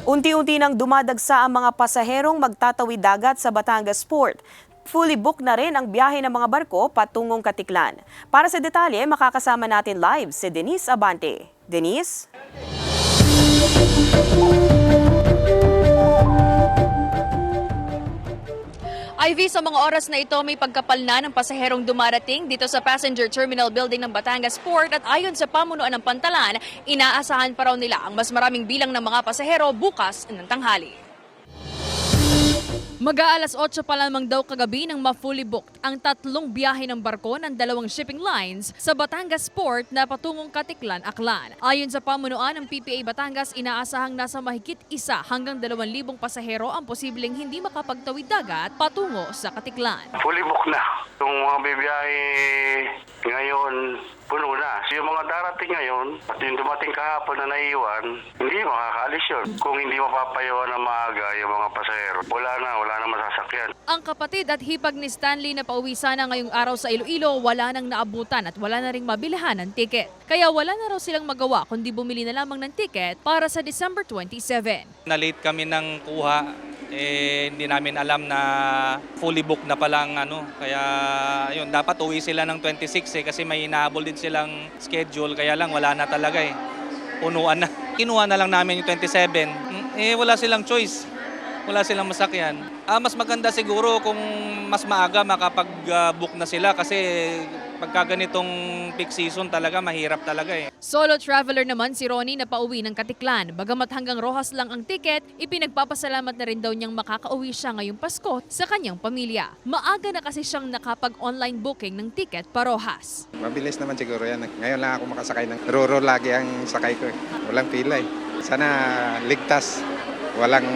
Unti-unti nang dumadagsa ang mga pasaherong magtatawid dagat sa Batangas Port. Fully booked na rin ang biyahe ng mga barko patungong Katiklan. Para sa detalye, makakasama natin live si Denise Abante. Denise? Ivy, sa mga oras na ito may pagkapal na ng pasaherong dumarating dito sa Passenger Terminal Building ng Batangas Port at ayon sa pamunuan ng Pantalan, inaasahan pa raw nila ang mas maraming bilang ng mga pasahero bukas ng tanghali. Mag-aalas 8 pa lamang daw kagabi nang ma-fully booked ang tatlong biyahe ng barko ng dalawang shipping lines sa Batangas Port na patungong Katiklan, Aklan. Ayon sa pamunuan ng PPA Batangas, inaasahang nasa mahigit 1 hanggang 2,000 pasahero ang posibleng hindi makapagtawid dagat patungo sa Katiklan. Fully booked na. Yung mga bibiyahe ngayon, puno na. So yung mga darating ngayon, at yung dumating kahapon na naiiwan, hindi makakaalis yun. Kung hindi mapapayuhan ng maaga yung mga pasahero, wala na masasakyan. Ang kapatid at hipag ni Stanley na pauwi sana ngayong araw sa Iloilo, wala nang naabutan at wala na ring mabilhan ng tiket. Kaya wala na raw silang magawa kundi bumili na lamang ng tiket para sa December 27. Na-late kami ng kuha, hindi namin alam na fully booked na palang kaya yun, dapat uwi sila ng 26 kasi may hinahabol din silang schedule, kaya lang wala na talaga punuan na. Kinuha na lang namin yung 27, wala silang choice. Wala silang masakyan. Mas maganda siguro kung mas maaga makapag-book na sila kasi pagka ganitong peak season talaga mahirap talaga Solo traveler naman si Ronnie na pauwi ng Katiklan. Bagamat hanggang Rojas lang ang tiket, ipinagpapasalamat na rin daw niyang makakauwi siya ngayong Pasko sa kanyang pamilya. Maaga na kasi siyang nakapag-online booking ng tiket pa Rojas. Mabilis naman siguro yan. Ngayon lang ako makasakay ng Roro, lagi ang sakay ko. Walang pila Sana ligtas. Walang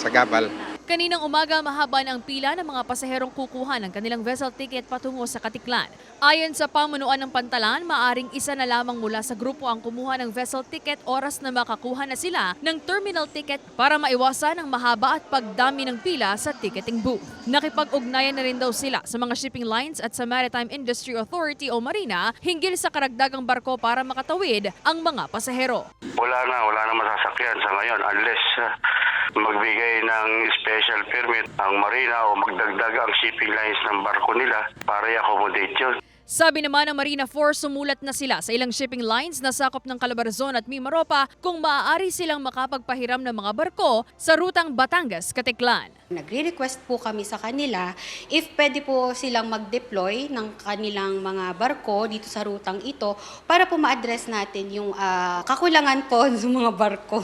sagabal. Kaninang umaga, mahaba na ang pila ng mga pasaherong kukuha ng kanilang vessel ticket patungo sa Katiklan. Ayon sa pamunuan ng Pantalan, maaring isa na lamang mula sa grupo ang kumuha ng vessel ticket oras na makakuha na sila ng terminal ticket para maiwasan ang mahaba at pagdami ng pila sa ticketing booth. Nakipag-ugnayan na rin daw sila sa mga shipping lines at sa Maritime Industry Authority o Marina hinggil sa karagdagang barko para makatawid ang mga pasahero. Wala na masasakyan sa ngayon unless magbigay ng special permit ang Marina o magdagdag ang shipping lines ng barko nila para i-accommodate yun. Sabi naman ng Marina 4, sumulat na sila sa ilang shipping lines na sakop ng Calabarzon at Mimaropa kung maaari silang makapagpahiram ng mga barko sa rutang Batangas-Katiklan. Nagre-request po kami sa kanila if pwede po silang mag-deploy ng kanilang mga barko dito sa rutang ito para po ma-address natin yung kakulangan po sa mga barko.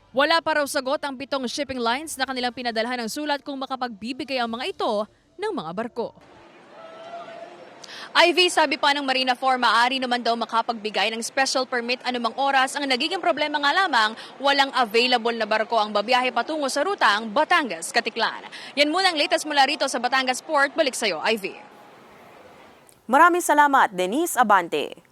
Wala pa raw sagot ang 7 shipping lines na kanilang pinadalhan ng sulat kung makapagbibigay ang mga ito ng mga barko. Ivy, sabi pa ng Marina 4, maaari naman daw makapagbigay ng special permit anumang oras. Ang nagiging problema nga lamang, walang available na barko ang babiyahe patungo sa rutang Batangas-Katiklan. Yan muna ang latest mula rito sa Batangas Port. Balik sa'yo, Ivy. Maraming salamat, Denise Abante.